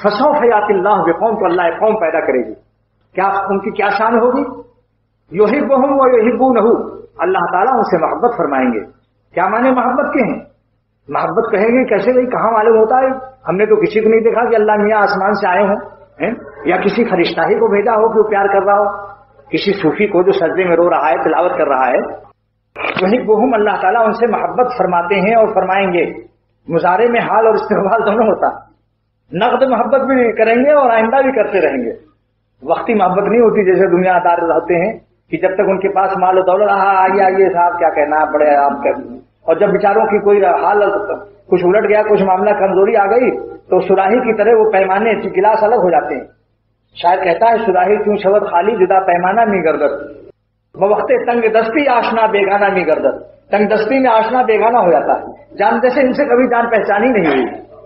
فسوف یاتی اللہ بقوم، تو اللہ ایک قوم پیدا کرے گی. کیا ان کی کیا شان ہوگی؟ یحبہم و یحبونہ، اللہ تعالیٰ ان سے محبت فرمائیں گے. کیا معنی محبت کے ہیں؟ محبت کہیں گے کیسے بھائی، کہاں معلوم ہوتا ہے؟ ہم نے تو کسی کو نہیں دیکھا کہ اللہ میاں آسمان سے آئے ہوں یا کسی فرشتہ ہی کو بھیجا ہو کہ وہ پیار کر رہا ہو، کسی صوفی کو جو سجدے میں رو رہا ہے، تلاوت کر رہا ہے. یحبہم، اللہ تعالیٰ ان سے محبت فرماتے ہیں اور فرمائیں گے. مضارع میں حال اور استقبال دونوں ہوتا، نقد محبت بھی کریں گے اور آئندہ بھی کرتے رہیں گے. وقتی محبت نہیں ہوتی جیسے دنیا دار ہوتے ہیں کہ جب تک ان کے پاس مال و دولت، آئیے صاحب کیا کہنا بڑے آپ کا، اور جب بیچاروں کی کوئی حال کچھ الٹ گیا، کچھ معاملہ کمزوری آ گئی تو سراہی کی طرح وہ پیمانے گلاس الگ ہو جاتے ہیں. شاید کہتا ہے سراہی کیوں شود خالی جدا پیمانہ می گردد، بوقت تنگ دستی آشنا بیگانہ می گردد. تنگ دستی میں آشنا بیگانہ ہو جاتا ہے، جان جیسے ان سے کبھی جان پہچانی نہیں ہوئی.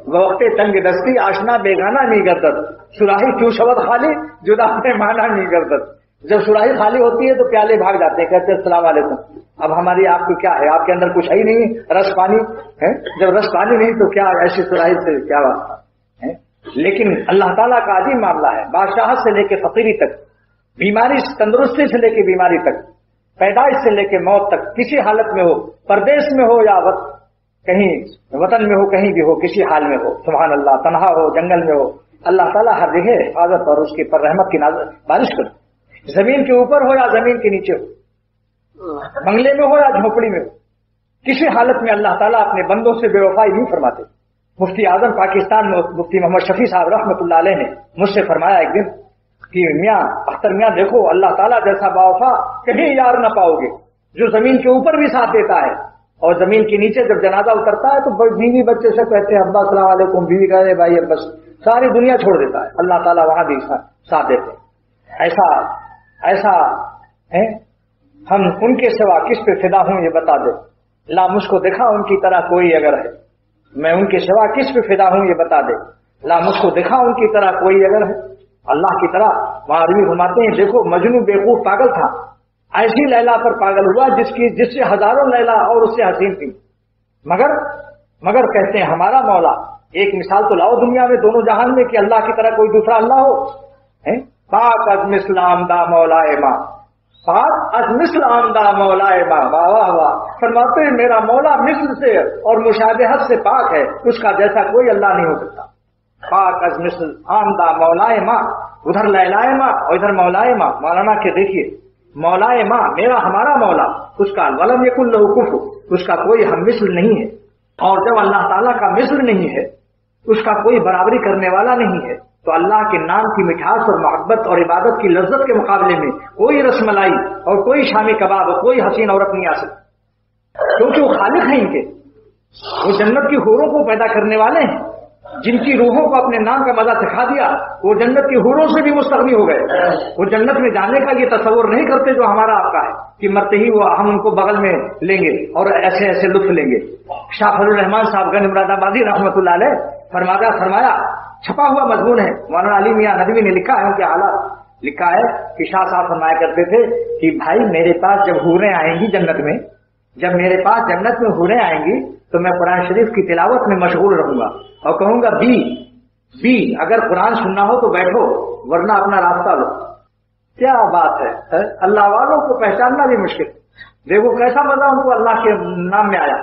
بوقت تنگ دستی آشنا بیگانہ می گردد، سراہی کیوں شود خالی جدا پیمانہ می گردد. جب سراہی خالی ہوتی ہے تو پیالے بھاگ جاتے ہیں، کہتے ہیں السلام علیکم. اب ہماری آپ کو کیا ہے، آپ کے اندر کچھ ہے ہی نہیں، رس پانی ہے. جب رس پانی نہیں تو کیا ایسی سراہی سے کیا واسطہ ہے. لیکن اللہ تعالیٰ کا عظیم معاملہ ہے، بادشاہت سے لے کے فقیری تک، بیماری تندرستی سے لے کے بیماری تک، پیدائش سے لے کے موت تک، کسی حالت میں ہو، پردیش میں ہو یا کہیں وطن میں ہو، کہیں بھی ہو، کسی حال میں ہو، سبحان اللہ، تنہا ہو جنگل میں ہو، اللہ تعالیٰ ہر جگہ حفاظت اور اس کے پر رحمت کی بارش کرے. زمین کے اوپر ہو یا زمین کے نیچے ہو، بنگلے میں ہو یا جھونپڑی میں ہو، کسی حالت میں اللہ تعالیٰ اپنے بندوں سے بے وفائی نہیں فرماتے. مفتی اعظم پاکستان میں مفتی محمد شفیع صاحب رحمۃ اللہ علیہ نے مجھ سے فرمایا ایک دن کہ میاں اختر میاں دیکھو، اللہ تعالیٰ جیسا باوفا کہیں یار نہ پاؤ گے، جو زمین کے اوپر بھی ساتھ دیتا ہے اور زمین کے نیچے جب جنازہ اترتا ہے تو بیوی بچے سے کہتے ہیں ابا السلام علیکم، بیوی کہے بھائی اب بس، ساری دنیا چھوڑ دیتا ہے. اللہ تعالیٰ وہاں بھی ساتھ دیتے ہیں. ایسا ہے. ہم ان کے سوا کس پہ فدا ہوں یہ بتا دے، لا مجھ کو دکھا ان کی طرح کوئی اگر ہے. میں ان کے سوا کس پہ فدا ہوں یہ بتا دے، لا مجھ کو دکھا ان کی طرح کوئی اگر ہے. اللہ کی طرح وہاں عربی فرماتے ہیں دیکھو مجنون بیوقوف پاگل تھا، ایسی لیلا پر پاگل ہوا جس سے ہزاروں لیلا اور اس سے حسین تھی. مگر کہتے ہیں ہمارا مولا، ایک مثال تو لاؤ دنیا میں دونوں جہان میں کہ اللہ کی طرح کوئی دوسرا اللہ ہو. پاک از مثل آمدہ مولا ماں، پاک از مثل آمدہ مولا ماں. واہ واہ واہ. فرماتے ہیں میرا مولا مثل سے اور مشابہت سے پاک ہے، اس کا جیسا کوئی اللہ نہیں ہو سکتا. پاک از مثل آمدہ مولا ماں، ادھر لیلائے ماں اور ادھر مولا ماں. مولانا کے دیکھیے مولا ماں میرا ہمارا مولا، اس کا ولم یکن لہ کفو، اس کا کوئی ہم مثل نہیں ہے. اور جب اللہ تعالیٰ کا مثل نہیں ہے، اس کا کوئی برابری کرنے والا نہیں ہے، تو اللہ کے نام کی مٹھاس اور محبت اور عبادت کی لذت کے مقابلے میں کوئی رس ملائی اور کوئی شامی کباب اور کوئی حسین عورت نہیں آ سکتی. کیونکہ وہ خالق ہیں ان کے، وہ جنت کی حوروں کو پیدا کرنے والے ہیں، جن کی روحوں کو اپنے نام کا مزہ سکھا دیا. وہ جنت کی حوروں سے بھی مستغنی ہو گئے. وہ جنت میں جانے کا یہ تصور نہیں کرتے جو ہمارا آپ کا ہے کہ مرتے ہی وہ ہم ان کو بغل میں لیں گے اور ایسے ایسے لطف لیں گے. شاہ فضل الرحمان صاحب گنج مراد آبادی رحمۃ اللہ علیہ فرمایا چھپا ہوا مضمون ہے، مولانا علی میاں ندوی نے لکھا ہے، ان کے حالات لکھا ہے کہ شاہ صاحب فرمایا کرتے تھے کہ بھائی میرے پاس جب حوریں آئیں گی جنت میں، جب میرے پاس جنت میں حوریں آئیں گی تو میں قرآن شریف کی تلاوت میں مشغول رہوں گا اور کہوں گا بی اگر قرآن سننا ہو تو بیٹھو ورنہ اپنا راستہ لو. کیا بات ہے، اللہ والوں کو پہچاننا بھی مشکل. دیکھو کیسا مزہ ان کو اللہ کے نام میں آیا.